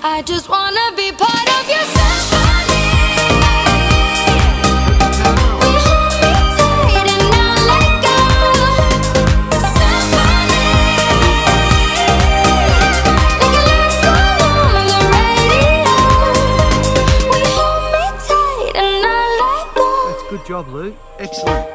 I just wanna be part of your symphony. We hold me tight and not let go. Symphony. Like a love song on the radio. We hold me tight and not let go. That's good job, Luke. Excellent.